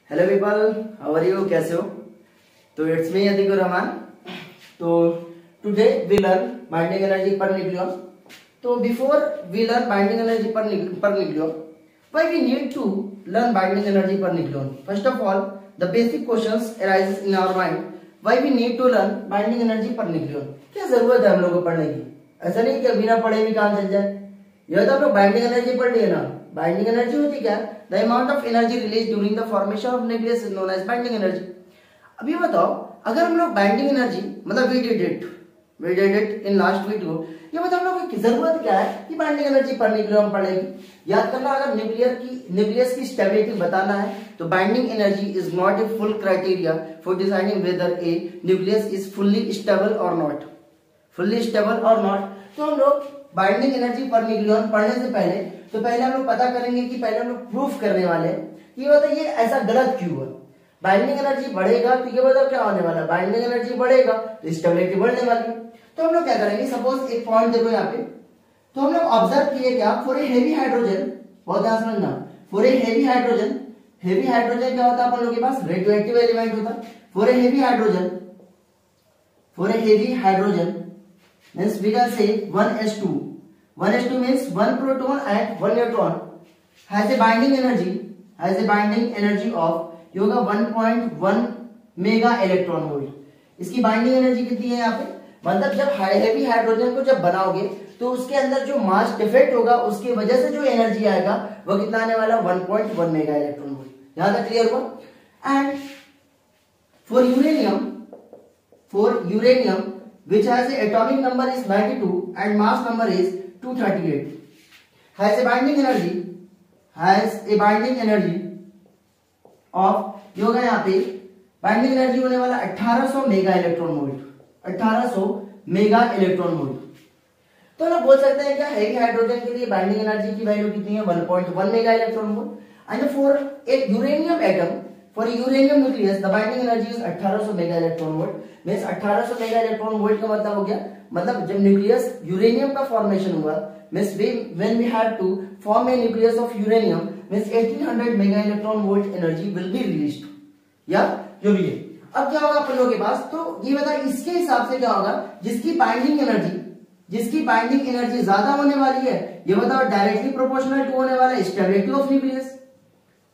Hello people, how are you? कैसे हो? तो इट्स मी अतिक रहमान। तो today we learn binding energy per nucleon. तो before we learn binding energy per nucleon, why we need to learn binding energy per nucleon? First of all, the basic questions arises in our mind. Why we need to learn binding energy per nucleon? क्या जरूरत है हम लोग को पढ़ने की? ऐसा नहीं कि बिना पढ़े भी काम चल जाए। यह तो आप लोग बाइंडिंग एनर्जी पढ़ लिए ना। बाइंडिंग एनर्जी होती क्या? The amount of energy release during the formation of nucleus is known as binding energy. अब ये बताओ, अगर हम लोग बाइंडिंग एनर्जी मतलब we did it in last video, ये बताओ हम लोग की जरूरत क्या है कि बाइंडिंग एनर्जी पर न्यूक्लियन पढ़ेगी। याद करना, अगर न्यूक्लियस की स्टेबिलिटी बताना है तो binding energy is not a full criteria for deciding weather A nucleus is fully stable और नॉट। तो हम लोग बाइंडिंग एनर्जी पर न्यूक्लियन पढ़ने से पहले हम लोग पता करेंगे कि पहले हम लोग प्रूफ करने वाले हैं कि बताओ ये ऐसा गलत क्यों है। बाइंडिंग एनर्जी बढ़ेगा तो ये बताओ क्या होने वाला है? बाइंडिंग एनर्जी बढ़ेगा तो स्टेबिलिटी बढ़ने वाली है। तो हम लोग क्या करेंगे, सपोज एक पॉइंट देखो यहाँ पे, तो हम लोग ऑब्जर्व किए क्या, फॉर ए हेवी हाइड्रोजन, बहुत ध्यान समझना, फॉर ए हेवी हाइड्रोजन क्या होता है अपन लोग के पास? रेडियोएक्टिव एलिमेंट होता है। For a heavy hydrogen means we can say 1s2 means 1 proton and 1 neutron has a binding energy of yoga 1.1 mega electron volt. इसकी बाइंडिंग एनर्जी कितनी है यहाँ पे? मतलब जब हेवी हाइड्रोजन को जब बनाओगे तो उसके अंदर जो मास डिफेक्ट होगा उसकी वजह से जो एनर्जी आएगा वो कितना आने वाला? 1.1 मेगा इलेक्ट्रॉन वोल्ट। यहां तक क्लियर हुआ? And for uranium which has a atomic number is 92 and mass number is 238 has a binding energy of yoga यहाँ पे बाइंडिंग एनर्जी होने वाला 1800 मेगा इलेक्ट्रॉन वोल्ट। तो ना बोल सकते हैं क्या, हेवी हाइड्रोजन के लिए बाइंडिंग एनर्जी की वैल्यू कितनी है? 1.1 mega electron volt. And for a uranium atom, for uranium nucleus the binding energy is 1800 mega electron volt. Means 1800 mega electron volt का मतलब हो गया, मतलब जब न्यूक्लियस यूरेनियम का फॉर्मेशन हुआ, means when we have to form a nucleus of uranium, means 1800 mega electron volt energy will be released, या जो भी है। अब क्या होगा अपन लोगों के पास? तो ये बता, इसके हिसाब से क्या होगा, जिसकी बाइंडिंग एनर्जी ज्यादा होने वाली है, ये बताओ डायरेक्टली प्रोपोर्शनल टू होने वाला है stability of nucleus.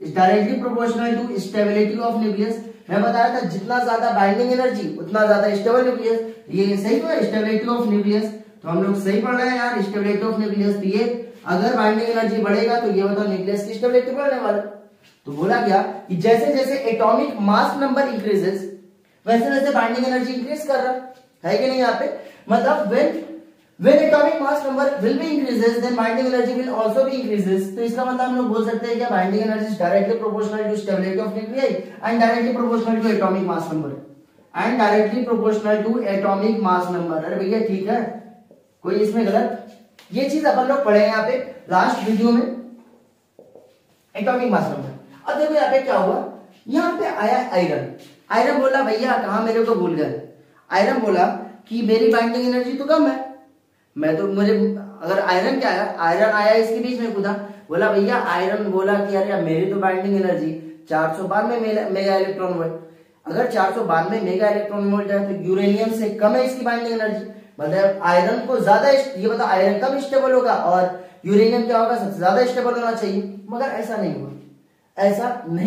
Directly proportional to stability of nucleus. मैं बताया था जितना ज्यादा बाइंडिंग एनर्जी उतना ज्यादा स्टेबल न्यूक्लियस। ये सही तो है, स्टेबिलिटी ऑफ न्यूक्लियस। तो हम लोग सही पढ़ रहे हैं यार, स्टेबिलिटी ऑफ न्यूक्लियस। तो ये अगर बाइंडिंग एनर्जी बढ़ेगा तो ये बताओ न्यूक्लियस की स्टेबिलिटी बढ़ने वाला। तो बोला गया कि जैसे जैसे एटॉमिक मास नंबर इंक्रीजेस वैसे वैसे बाइंडिंग एनर्जी इंक्रीज कर रहा है कि नहीं यहाँ पे? मतलब when atomic mass number will be increases then binding energy will also be increases। तो इसका मतलब हम लोग बोल सकते हैं क्या, binding energy is directly proportional to stability of nuclei and directly proportional to atomic mass number। अरे भैया ठीक है, कोई इसमें गलत? ये चीज अपन लोग पढ़े यहाँ पे लास्ट वीडियो में, एटॉमिक मास नंबर। अब देखो यहाँ पे क्या हुआ, यहाँ पे आया आयरन बोला भैया कहा मेरे को भूल गए। आयरन बोला कि मेरी बाइंडिंग एनर्जी तो कम है, मैं तो मुझे अगर आयरन क्या है, आयरन आया इसके बीच में कूदा, बोला भैया आयरन बोला कि अरे मेरी तो binding energy 492 mega electron volt. अगर 492 मेगा इलेक्ट्रॉन वोल्ट है तो यूरेनियम से कम है इसकी बाइंडिंग एनर्जी, मतलब आयरन को ज्यादा, ये बता आयरन कम स्टेबल होगा और यूरेनियम क्या होगा, सबसे ज्यादा स्टेबल होना चाहिए। मगर ऐसा नहीं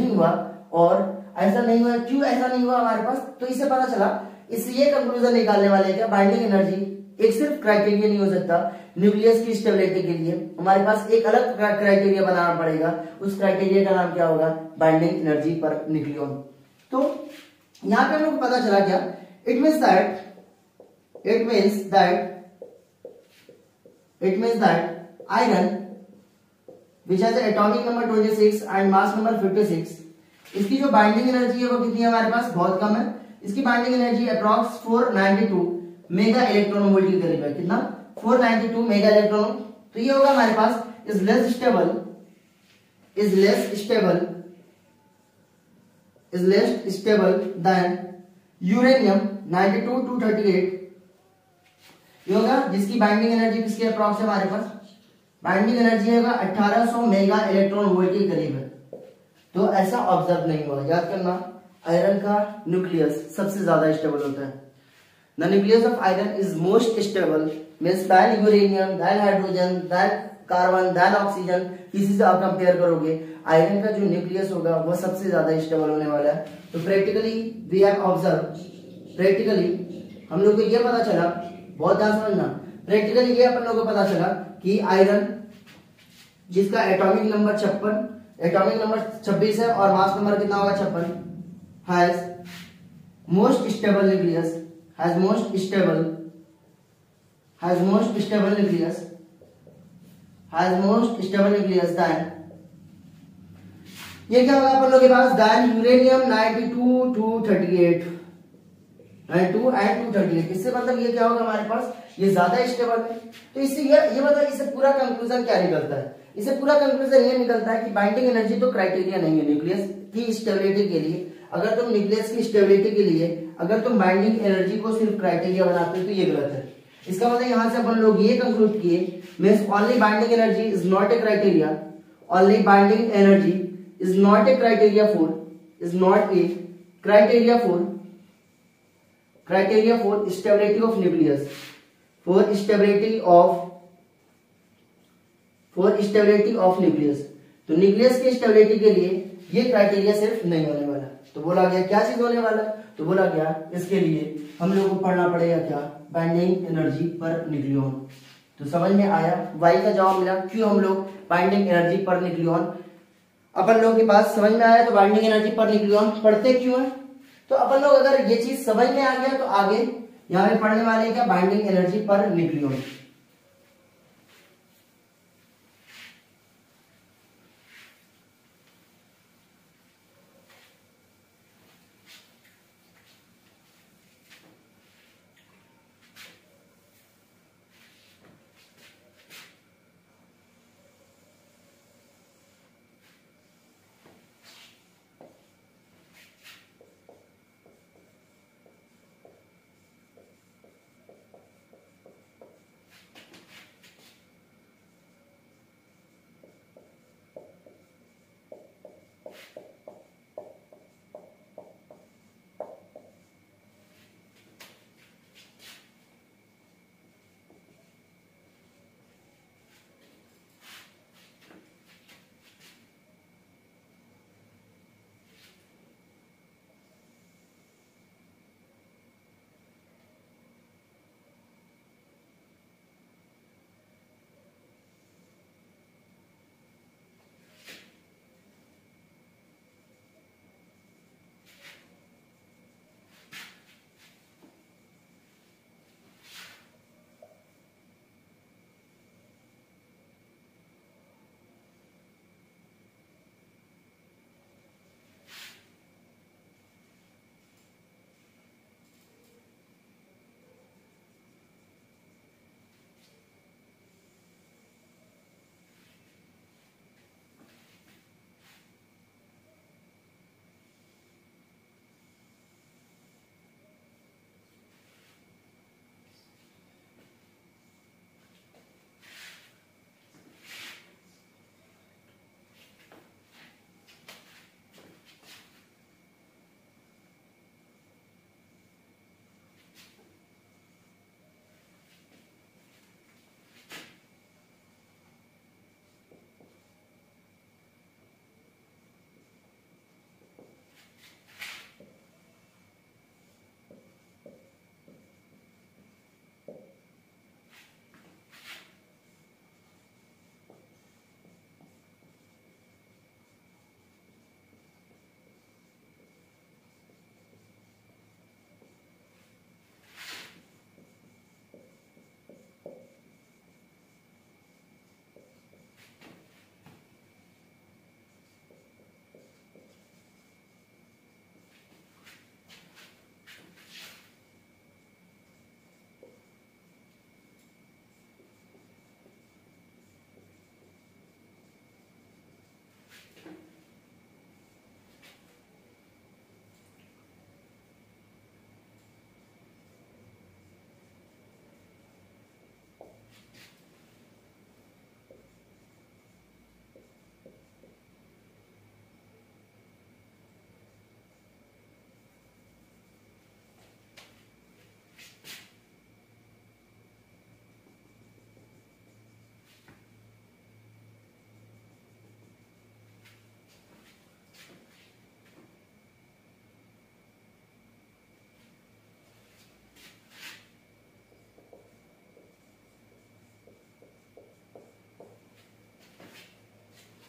हुआ। और ऐसा नहीं हुआ क्यों ऐसा नहीं हुआ हमारे पास? तो इससे पता चला, इससे ये कंक्लूजन निकालने वाले हैं क्या, बाइंडिंग एनर्जी एक सिर्फ क्राइटेरिया नहीं हो सकता न्यूक्लियस की स्टेबिलिटी के लिए, हमारे पास एक अलग क्राइटेरिया बनाना पड़ेगा। उस क्राइटेरिया का नाम क्या होगा? Binding energy per nucleon. तो यहां पे हम लोग को पता चला क्या, it means that iron which has atomic number 26 and mass number 56, इसकी जो बाइंडिंग एनर्जी है वो कितनी है हमारे पास? बहुत कम है। इसकी binding energy approx 492 mega electron volt के करीब है। कितना? 492 मेगा इलेक्ट्रॉन। तो ये होगा हमारे पास is less stable than uranium 92-238। ये होगा जिसकी बाइंडिंग एनर्जी किसके अप्रॉक्स है हमारे पास? बाइंडिंग एनर्जी होगा 1800 मेगा इलेक्ट्रॉन वोल्ट के करीब है। तो ऐसा ऑब्जर्व नहीं हुआ। याद करना, आयरन का न्यूक्लियस सबसे ज्यादा स्टेबल होता है। The nucleus of iron is most stable, means then uranium, then hydrogen, then carbon, then oxygen, किसी से आप कंपेयर करोगे आयरन का जो न्यूक्लियस होगा वो सबसे ज्यादा स्टेबल होने वाला है। तो practically we have observe, practically हम लोग को ये पता चला, बहुत ध्यान समझना, प्रैक्टिकली ये अपन लोगों को पता चला कि आयरन जिसका एटॉमिक नंबर 26 है और मास नंबर कितना होगा 56, has most stable nucleus, has most stable nucleus, has most stable nucleus then, ये क्या होगा अपन लोग के पास, देन यूरेनियम 92 to 38, 92 and 238। इससे मतलब ये क्या होगा हमारे पास, ये ज्यादा स्टेबल है। तो इससे ये मतलब इससे पूरा कंक्लूजन क्या निकलता है, इससे पूरा कंक्लूजन ये निकलता है कि बाइंडिंग एनर्जी तो क्राइटेरिया नहीं है न्यूक्लियस की स्टेबिलिटी के लिए। अगर तुम न्यूक्लियस की स्टेबिलिटी के लिए अगर तुम बाइंडिंग एनर्जी को सिर्फ क्राइटेरिया बनाते हो तो ये गलत है। इसका मतलब यहां से अपन लोग ये कंक्लूड किए, means only binding energy is not a criteria, only binding energy is not a criteria for stability of nucleus, for stability of nucleus. तो न्यूक्लियस की स्टेबिलिटी के लिए ये क्राइटेरिया सिर्फ नहीं होने वाला। तो बोला गया क्या चीज होने वाला, तो बोला गया इसके लिए हम लोग को पढ़ना पड़ेगा क्या, बाइंडिंग एनर्जी पर न्यूक्लियन। तो समझ में आया, वाई का जवाब मिला, क्यों हम लोग बाइंडिंग एनर्जी पर न्यूक्लियन अपन लोगों के पास समझ में आया। तो बाइंडिंग एनर्जी पर न्यूक्लियन पढ़ते क्यों है, तो अपन लोग अगर ये चीज समझ में आ गया तो आगे यहाँ पे पढ़ने वाले क्या, बाइंडिंग एनर्जी पर न्यूक्लियन।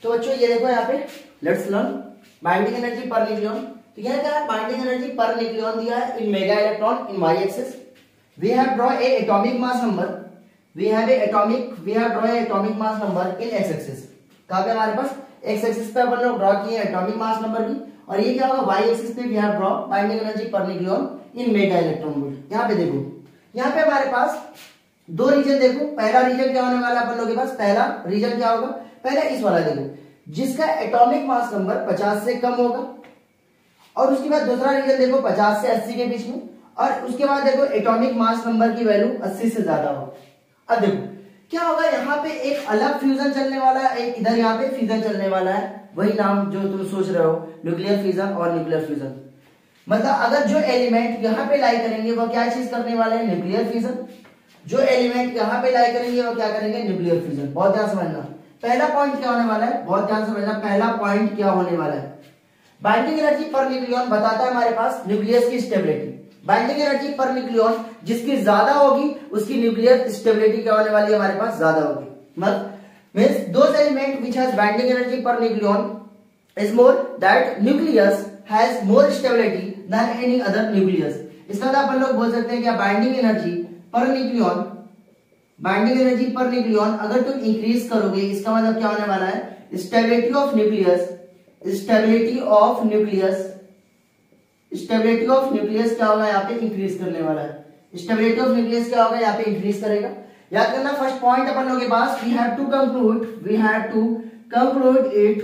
तो बच्चों ये देखो यहाँ पे let's learn binding energy per nucleon. तो क्या है बाइंडिंग एनर्जी पर न्यूक्लियन दिया है in mega electron in Y axis. We have draw a atomic mass number, we have draw a atomic mass number in X axis. कहां पे हमारे पास x axis पे अपन लोग ड्रॉ किए एटॉमिक मास नंबर की, और ये क्या होगा वाई एक्सिस पे we have draw binding energy per nucleon in mega electron volt. यहाँ पे देखो, यहाँ पे हमारे पास दो रीजन देखो, पहला रीजन क्या होने वाला है अपन लोगों के पास, पहला रीजन क्या होगा, पहला इस वाला देखो जिसका एटॉमिक मास नंबर 50 से कम होगा, और उसके बाद दूसरा रीजन देखो 50 से 80 के बीच में, और उसके बाद देखो एटॉमिक मास नंबर की वैल्यू 80 से ज्यादा होगा। अब देखो क्या होगा, यहाँ पे एक अलग फ्यूजन चलने वाला है, एक इधर यहाँ पे फ्यूजन चलने वाला है, वही नाम जो तुम सोच रहे हो न्यूक्लियर फ्यूजन और न्यूक्लियर फ्यूजन। मतलब अगर जो एलिमेंट यहाँ पे लाई करेंगे वो क्या चीज करने वाले हैं, न्यूक्लियर फ्यूजन। जो एलिमेंट यहाँ पे लाई करेंगे वो क्या करेंगे, न्यूक्लियर फ्यूजन। बहुत ध्यान समझना, पहला पॉइंट क्या होने वाला है, बहुत ध्यान समझना, पहला पॉइंट क्या होने वाला है, बाइंडिंग एनर्जी पर न्यूक्लियन बताता है हमारे पास न्यूक्लियस की stability. Binding energy per nucleon जिसकी ज्यादा होगी उसकी न्यूक्लियर स्टेबिलिटी क्या होने वाली है, हमारे पास ज्यादा होगी। मतलब means those element which has binding energy per nucleon is more, that nucleus has more stability than any other nucleus. इसका मतलब अपन लोग बोल सकते हैं कि binding energy per nucleon, binding energy per nucleon अगर तुम इंक्रीज करोगे इसका मतलब क्या होने वाला है, stability of nucleus, stability of nucleus, stability of nucleus क्या होगा यहाँ पे इंक्रीज करने वाला है। स्टेबिलिटी ऑफ न्यूक्लियस क्या होगा यहाँ पे इंक्रीज करेगा। याद करना फर्स्ट पॉइंट अपन लोगों के पास, we have to conclude it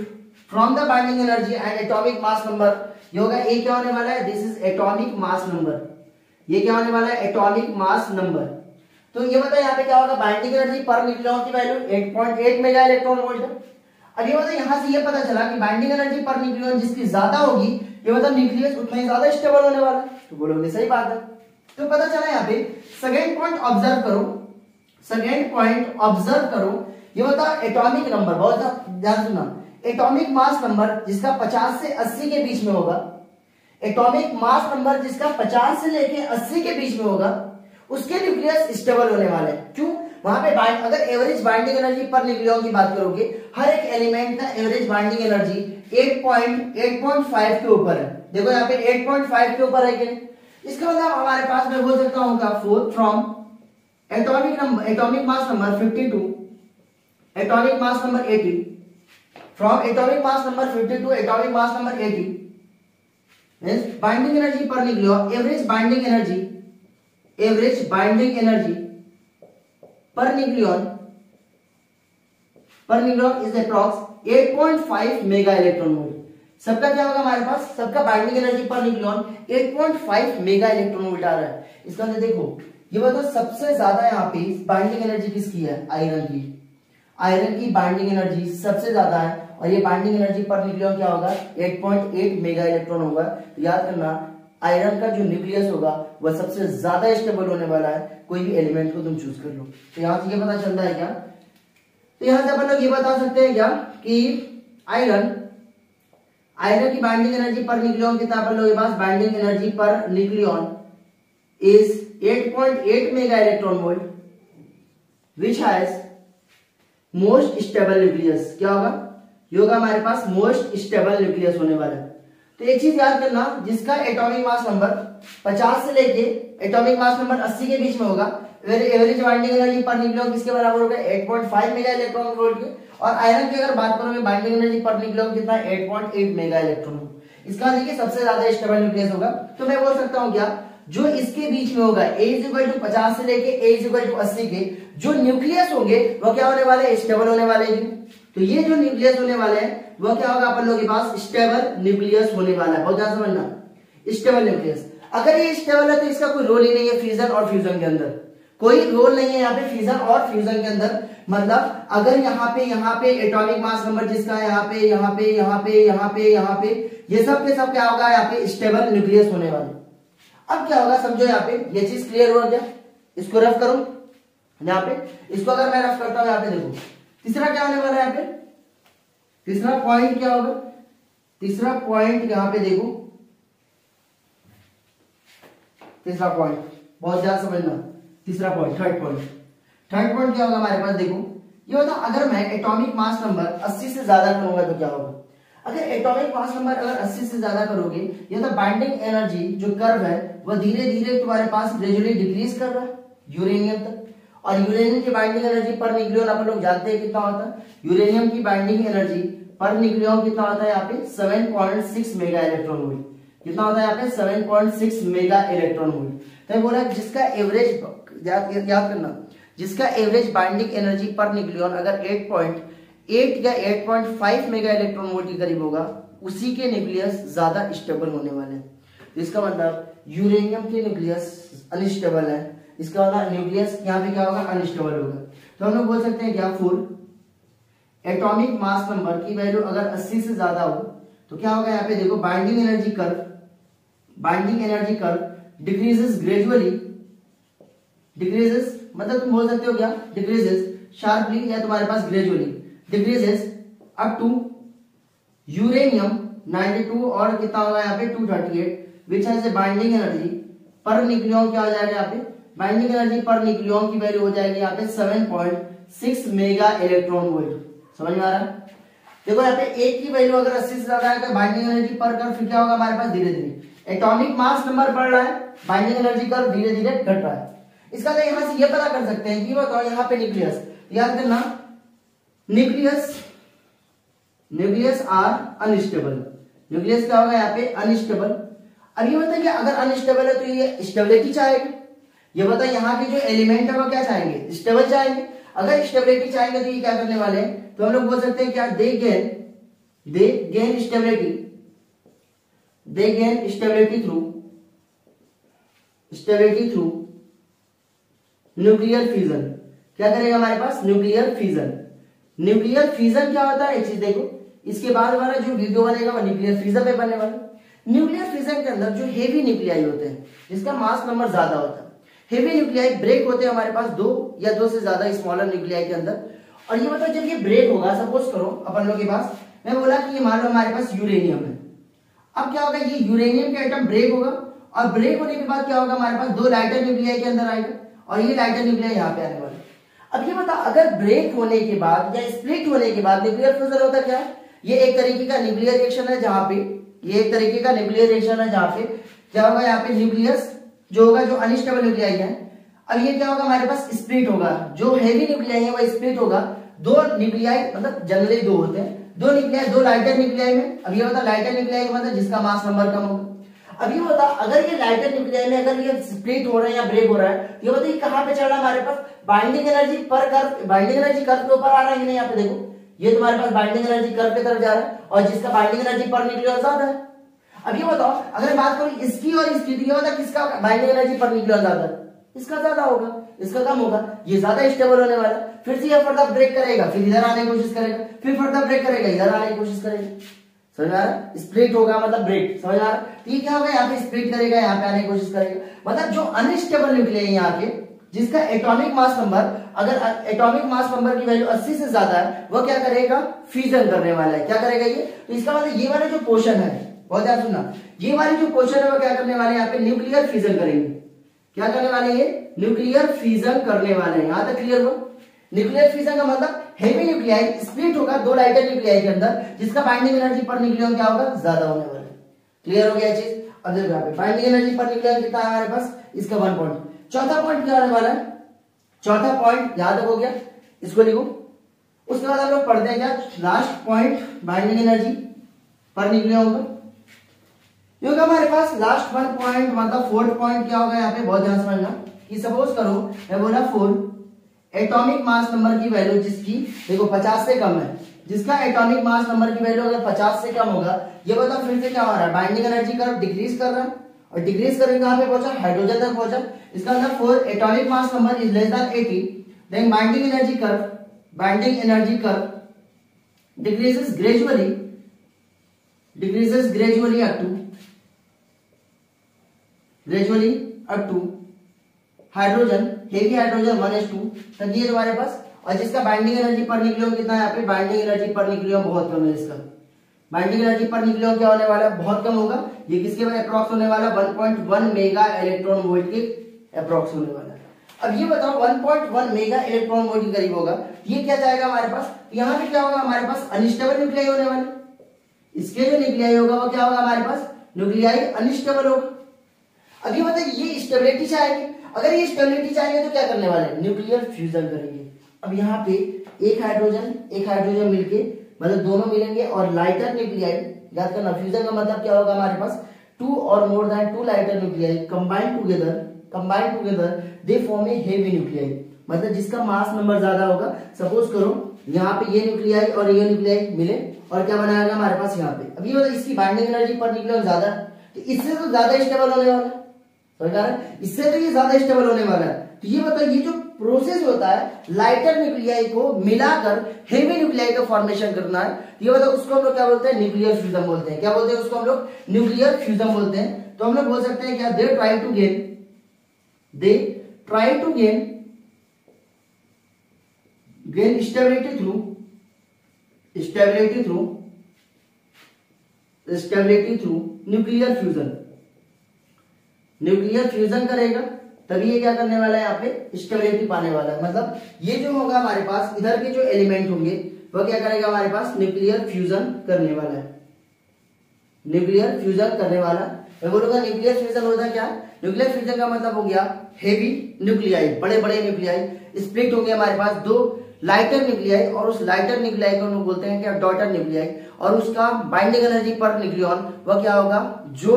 from the binding energy and atomic mass number. ये होगा ए क्या होने वाला है, this is atomic mass number. ये क्या होने वाला है, एटॉमिक मास नंबर। तो ये बताओ यहाँ पे क्या होगा, बाइंडिंग एनर्जी पर न्यूक्लियन की वैल्यू 8.8 मेगा इलेक्ट्रॉन वोल्ट है। अब ये मतलब यहां से ये पता चला कि बाइंडिंग एनर्जी पर न्यूक्लियन जिसकी ज्यादा होगी ये मतलब न्यूक्लियस उतना ही ज्यादा स्टेबल होने वाला है। तो बोलोगे सही बात है। तो पता चला यहाँ पे सेकंड पॉइंट ऑब्जर्व करो, सेकंड पॉइंट ऑब्जर्व करो, ये बता एटॉमिक नंबर, बहुत ध्यान सुनना, एटॉमिक मास नंबर जिसका 50 से 80 के बीच में होगा, एटॉमिक मास नंबर जिसका 50 से लेके 80 के बीच में होगा उसके न्यूक्लियस स्टेबल होने वाले हैं। क्यों, वहां पे अगर average binding energy per nucleon की बात करोगे, हर एक एलिमेंट का एवरेज बाइंडिंग एनर्जी 8.5 के ऊपर है। देखो यहाँ पे 8.5 के ऊपर है कि नहीं, इसका मतलब हमारे पास मैं बोल सकता हूँ from atomic mass number 52, atomic mass number 80, from atomic mass number 52 atomic mass number 80 means binding energy per nucleon, average binding energy per nucleon is approx 8.5 mega electron volt. सबका क्या होगा हमारे पास, सबका binding energy per nucleon 8.5 mega electron volt आ रहा है। इसका मतलब देखो ये बताओ सबसे ज्यादा यहाँ पे बाइंडिंग एनर्जी किसकी है, आयरन की। आयरन की बाइंडिंग एनर्जी सबसे ज्यादा है, और ये बाइंडिंग एनर्जी पर न्यूक्लियन क्या होगा, 8.8 मेगा इलेक्ट्रॉन होगा। तो याद करना आयरन का जो न्यूक्लियस होगा वह सबसे ज्यादा स्टेबल होने वाला है, कोई भी एलिमेंट को तुम चूज कर लो। तो यहां से ये पता चलता है क्या, तो यहां से अपन लोग ये बता सकते हैं क्या कि आयरन की बाइंडिंग एनर्जी पर न्यूक्लियन कितना अपन लोगों के पास, binding energy per nucleon is 8.8 mega electron volt which has most stable nucleus. क्या होगा, ये होगा हमारे पास मोस्ट स्टेबल न्यूक्लियस होने वाला है। तो एक चीज याद करना, जिसका एटॉमिक मास नंबर 50 से लेके एटॉमिक मास नंबर 80 के बीच में होगा, average binding energy per nucleon किसके बराबर होगा, 8.5 मेगा इलेक्ट्रॉन वोल्ट की। और आयरन की अगर बात करोगे बाइंडिंग एनर्जी पर न्यूक्लियन कितना, 8.8 मेगा इलेक्ट्रॉन वोल्ट। इसका देखिए सबसे ज्यादा स्टेबल न्यूक्लियस होगा। तो मैं बोल सकता हूँ क्या, जो इसके बीच में होगा A=50 से लेके A=80 के जो न्यूक्लियस होंगे वो क्या होने वाले, स्टेबल होने वाले हैं। तो ये जो न्यूक्लियस होने वाले हैं वो क्या होगा अपन लोगों के पास, स्टेबल न्यूक्लियस होने वाला है। बहुत ध्यान समझना, स्टेबल न्यूक्लियस। अगर ये स्टेबल है तो इसका कोई रोल ही नहीं है फ्यूजन और फ्यूजन के अंदर, कोई रोल नहीं है यहाँ पे फ्यूजन और फ्यूजन के अंदर। मतलब अगर यहाँ पे एटॉमिक मास नंबर जिसका यहाँ पे ये सब के सब क्या होगा, यहाँ पे स्टेबल न्यूक्लियस होने वाले। अब क्या होगा समझो, यहाँ पे ये चीज क्लियर हो गया। इसको रफ करूं यहाँ पे, इसको अगर मैं रफ करता हूं यहाँ पे देखो, तीसरा क्या होने वाला है यहाँ पे, तीसरा पॉइंट क्या होगा, तीसरा पॉइंट यहाँ पे देखो, तीसरा पॉइंट बहुत ध्यान समझना, तीसरा पॉइंट थर्ड पॉइंट क्या होगा हमारे पास देखो, ये बता अगर मैं एटॉमिक मास नंबर 80 से ज्यादा करूंगा तो क्या होगा। अगर एटॉमिक मास नंबर अगर 80 से ज्यादा करोगे, ये तो बाइंडिंग एनर्जी जो कर्व है वह धीरे धीरे तुम्हारे पास ग्रेजुअली डिक्रीज कर रहा है यूरेनियम तक। और यूरेनियम की बाइंडिंग एनर्जी पर न्यूक्लियन अपन लोग जानते हैं कितना होता है। यूरेनियम की बाइंडिंग एनर्जी पर न्यूक्लियन कितना होता है यहाँ पे 7.6 मेगा इलेक्ट्रॉन वोल्ट। कितना होता है यहाँ पे 7.6 मेगा इलेक्ट्रॉन वोल्ट। तो बोला जिसका एवरेज याद करना, जिसका average binding energy per nucleon अगर 8.8 या 8.5 मेगा इलेक्ट्रॉन वोल्ट के करीब होगा, उसी के न्यूक्लियस ज्यादा स्टेबल होने वाले हैं। तो इसका मतलब यूरेनियम के न्यूक्लियस अनस्टेबल है, इसका मतलब न्यूक्लियस यहाँ पे क्या होगा अनस्टेबल होगा। तो हम लोग बोल सकते हैं क्या, फॉर एटॉमिक मास नंबर की वैल्यू अगर 80 से ज्यादा हो तो क्या होगा यहाँ पे देखो, binding energy curve decreases gradually, decreases मतलब तुम बोल सकते हो क्या, डिक्रीजेस शार्पली या तुम्हारे पास gradually decreases up to uranium 92 और कितना होगा यहाँ पे 238 which has a binding energy per nucleon क्या हो जाएगा यहाँ पे, बाइंडिंग एनर्जी पर न्यूक्लियन की वैल्यू हो जाएगी यहाँ पे 7.6 मेगा इलेक्ट्रॉन वोल्ट। समझ में आ रहा है। देखो यहाँ पे एक की वैल्यू अगर 80 से ज्यादा है तो बाइंडिंग एनर्जी पर कर्व फिर क्या होगा हमारे पास, धीरे धीरे एटॉमिक मास नंबर बढ़ रहा है, बाइंडिंग एनर्जी कर्व धीरे धीरे घट रहा है। इसका तो यहां से ये पता कर सकते हैं कि बताओ यहाँ पे न्यूक्लियस, याद करना न्यूक्लियस आर अनस्टेबल, न्यूक्लियस क्या होगा यहाँ पे अनस्टेबल। अब ये बताइए अगर अनस्टेबल है तो ये स्टेबिलिटी चाहेगा, ये बताओ यहाँ के जो एलिमेंट है वो क्या चाहेंगे, स्टेबल चाहेंगे। अगर स्टेबिलिटी चाहेंगे तो ये क्या करने वाले हैं, तो हम लोग बोल सकते हैं क्या, दे gain stability through nuclear fusion. क्या करेगा हमारे पास, न्यूक्लियर फ्यूजन क्या होता है एक चीज देखो, इसके बाद हमारा जो वीडियो बनेगा वो न्यूक्लियर फ्यूजन पे बनने वाला। न्यूक्लियर फ्यूजन के अंदर जो हेवी न्यूक्लियाई होते हैं जिसका मास नंबर ज्यादा होता है, हेवी न्यूक्लियाई ब्रेक होते हैं हमारे पास 2 या 2 से ज्यादा स्मॉलर न्यूक्लियाई के अंदर। और ये मतलब जब ये ब्रेक होगा, सपोज करो अपन लोग के पास, मैं बोला कि ये मान लो हमारे पास यूरेनियम है। अब क्या होगा, ये यूरेनियम का एटम ब्रेक होगा और ब्रेक होने के बाद क्या होगा हमारे पास 2 लाइटर न्यूक्लियाई के अंदर आएगा और ये लाइटर न्यूक्लियाई यहाँ पे आने वाला। अब ये बता अगर ब्रेक होने के बाद या स्प्लिट होने के बाद न्यूक्लियर फ्यूजन होता क्या है, ये एक तरीके का न्यूक्लियर रिएक्शन है जहां पे क्या होगा यहाँ पे न्यूक्लियस जो होगा जो अनस्टेबल न्यूक्लियाई है। अब ये क्या होगा हमारे पास स्प्लिट होगा, जो हेवी न्यूक्लियाई है वो स्प्लिट होगा, 2 न्यूक्लियाई मतलब जनरली 2 होते हैं, 2 न्यूक्लियाई 2 लाइटर न्यूक्लियाई में। अब ये बता लाइटर न्यूक्लियाई का मतलब जिसका मास नंबर कम होगा। अब ये बता अगर ये लाइटर न्यूक्लियाई में अगर ये स्प्लिट हो रहा है या ब्रेक हो रहा है, ये बता ये कहां पे चल रहा है हमारे पास, बाइंडिंग एनर्जी कर्व के ऊपर आ रहा है कि नहीं। यहाँ पे देखो ये तुम्हारे पास बाइंडिंग एनर्जी कर्व की तरफ जा रहा है और जिसका बाइंडिंग एनर्जी पर न्यूक्लियन ज्यादा है। अब ये बताओ अगर बात करूं इसकी और इसकी, तो ये बता किसका बाइंडिंग एनर्जी पर न्यूक्लियन ज्यादा है, इसका ज्यादा होगा, इसका कम होगा, ये ज्यादा स्टेबल होने वाला है। फिर से ये फर्दर ब्रेक करेगा, फिर इधर आने की कोशिश करेगा, फिर फर्दर ब्रेक करेगा, इधर आने की कोशिश करेगा। समझ आ रहा है, स्प्लिट होगा मतलब ब्रेक, समझ आ रहा है। ये क्या होगा यहाँ पे स्प्लिट करेगा, यहाँ पे आने की कोशिश करेगा। मतलब जो अनस्टेबल न्यूक्लियाई है यहाँ के, जिसका एटॉमिक मास नंबर अगर एटॉमिक मास नंबर की वैल्यू 80 से ज्यादा है, वो क्या करेगा, फ्यूजन करने वाला है। क्या करेगा ये, तो इसका मतलब ये वाला जो पोर्शन है, बहुत ध्यान सुनना, ये वाली जो पोर्शन है वो क्या करने वाले हैं यहाँ पे, न्यूक्लियर फ्यूजन करेंगे। क्या करने वाले हैं, ये न्यूक्लियर फ्यूजन करने वाले हैं। यहां तक क्लियर हुआ। न्यूक्लियर फ्यूजन का मतलब हेवी न्यूक्लियाई स्प्लिट होगा 2 लाइटर न्यूक्लियाई के अंदर, जिसका बाइंडिंग एनर्जी पर न्यूक्लियन क्या होगा, ज्यादा होने वाला है। क्लियर हो गया चीज। अब देखो यहाँ पे बाइंडिंग एनर्जी पर न्यूक्लियन कितना है हमारे पास, इसका 1 पॉइंट। चौथा पॉइंट क्या होने वाला है, चौथा पॉइंट यहां तक हो गया, इसको लिखो। उसके बाद हम लोग पढ़ते हैं क्या, last point binding energy per nucleon होगा। क्योंकि हमारे पास लास्ट 1 पॉइंट मतलब 4th पॉइंट क्या होगा यहाँ पे, बहुत ध्यान समझना कि सपोज करो मैं बोला 4 एटॉमिक मास नंबर की वैल्यू जिसकी देखो 50 से कम है, जिसका एटॉमिक मास नंबर की वैल्यू अगर 50 से कम होगा, ये बताओ फिर से क्या हो रहा है, बाइंडिंग एनर्जी कर्व डिक्रीज कर रहा है और डिक्रीज करके कहां पे पहुंचा, हाइड्रोजन तक पहुंचा। इसका मतलब 4 atomic mass number is less than 80, then binding energy curve decreases gradually up to hydrogen, heavy hydrogen 1s2 तक ये तुम्हारे पास। और जिसका बाइंडिंग एनर्जी पर न्यूक्लियन कितना है यहाँ पे, बाइंडिंग एनर्जी पर न्यूक्लियन बहुत कम है। इसका बाइंडिंग एनर्जी पर न्यूक्लियन क्या होने वाला है, बहुत कम होगा। ये किसके अप्रॉक्स होने वाला, 1.1 मेगा इलेक्ट्रॉन वोल्ट के अप्रॉक्स होने वाला है। अब ये बताओ 1.1 मेगा इलेक्ट्रॉन वोल्ट के करीब होगा, ये क्या जाएगा हमारे पास, यहाँ पे क्या होगा हमारे पास अनस्टेबल न्यूक्लियाई होने वाले, इसके जो न्यूक्लियाई होगा वो क्या होगा हमारे पास न्यूक्लियाई अनस्टेबल होगा। अब ये बताइए ये स्टेबिलिटी चाहेंगे, अगर ये स्टेबिलिटी चाहेंगे तो क्या करने वाले न्यूक्लियर फ्यूजन करेंगे। अब यहाँ पे एक हाइड्रोजन मिलके मतलब दोनों मिलेंगे और लाइटर न्यूक्लियाई, याद करना फ्यूजन का मतलब क्या होगा हमारे पास 2 और more than 2 lighter nuclei combine together they form A heavy nuclei, मतलब जिसका मास नंबर ज्यादा होगा। सपोज करो यहाँ पे ये न्यूक्लियाई और ये न्यूक्लियाई मिले और क्या बनाएगा हमारे पास यहाँ पे। अब ये बताइए इसकी बाइंडिंग एनर्जी पर न्यूक्लियन ज्यादा, तो इससे तो ज्यादा स्टेबल होने वाला है, इससे तो ये ज्यादा स्टेबल होने वाला है। तो ये बताओ ये जो प्रोसेस होता है लाइटर न्यूक्लियाई को मिलाकर हेवी न्यूक्लियाई का फॉर्मेशन करना है, ये बताओ उसको हम लोग क्या बोलते हैं न्यूक्लियर फ्यूजन बोलते हैं। क्या बोलते हैं उसको हम लोग न्यूक्लियर फ्यूजन बोलते हैं। तो हम लोग बोल सकते हैं क्या they try to gain stability through nuclear fusion करेगा, तभी ये क्या करने वाला है यहाँ पे स्टेबिलिटी पाने वाला है। मतलब ये जो होगा हमारे पास इधर के जो एलिमेंट होंगे वो क्या करेगा हमारे पास न्यूक्लियर फ्यूजन करने वाला है, मैं बोलूंगा न्यूक्लियर फ्यूजन होता क्या, न्यूक्लियर फ्यूजन का मतलब हो गया हेवी न्यूक्लियाई, बड़े बड़े न्यूक्लियाई स्प्लिट होंगे हमारे पास 2 लाइटर न्यूक्लियाई, और उस लाइटर न्यूक्लियाई को हम लोग बोलते हैं क्या डॉटर न्यूक्लियाई, और उसका बाइंडिंग एनर्जी पर न्यूक्लियन वह क्या होगा जो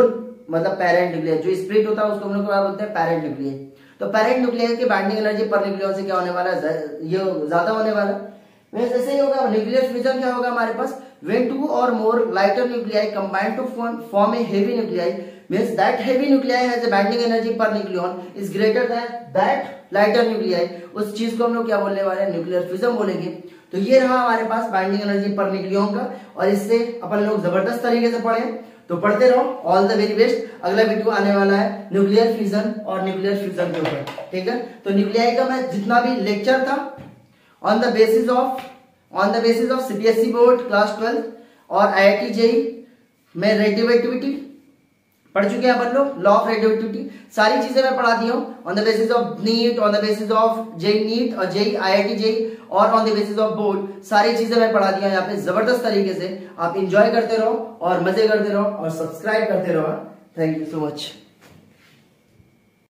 मतलब पेरेंट न्यूक्लियाई जो स्प्लिट होता है उसको हम लोग क्या बोलते हैं पेरेंट न्यूक्लियाई। तो पेरेंट न्यूक्लियाई की बाइंडिंग एनर्जी पर न्यूक्लियन से क्या होने वाला है ये ज्यादा होने वाला है। ऐसे ही होगा न्यूक्लियर फ्यूजन क्या होगा हमारे पास when 2 or more lighter nuclei combine to form a heavy nuclei means that heavy nuclei has a binding energy per nucleon is greater than that lighter nuclei, उस चीज को हम लोग क्या बोलने वाले हैं न्यूक्लियर फ्यूजन बोलेंगे। तो ये रहा हमारे पास बाइंडिंग एनर्जी पर न्यूक्लियन का, और इससे अपन लोग जबरदस्त तरीके से पढ़े, तो पढ़ते रहो। All the very best. अगला वीडियो आने वाला है न्यूक्लियर फ्यूजन और न्यूक्लियर फ्यूजन के ऊपर, ठीक है। तो न्यूक्लियाई का मैं जितना भी लेक्चर था on the basis of CBSE board class 12 और IIT JEE में रेडियोएक्टिविटी पढ़ चुके हैं अपन लोग, लॉ ऑफ रेडियोएक्टिविटी सारी चीजें मैं पढ़ा दी हूँ on the basis of NEET, on the basis of JEE NEET और JEE IIT JEE और on the basis of board, सारी चीजें मैं पढ़ा दी हूँ यहाँ पे जबरदस्त तरीके से। आप इंजॉय करते रहो और मजे करते रहो और सब्सक्राइब करते रहो। Thank you so much.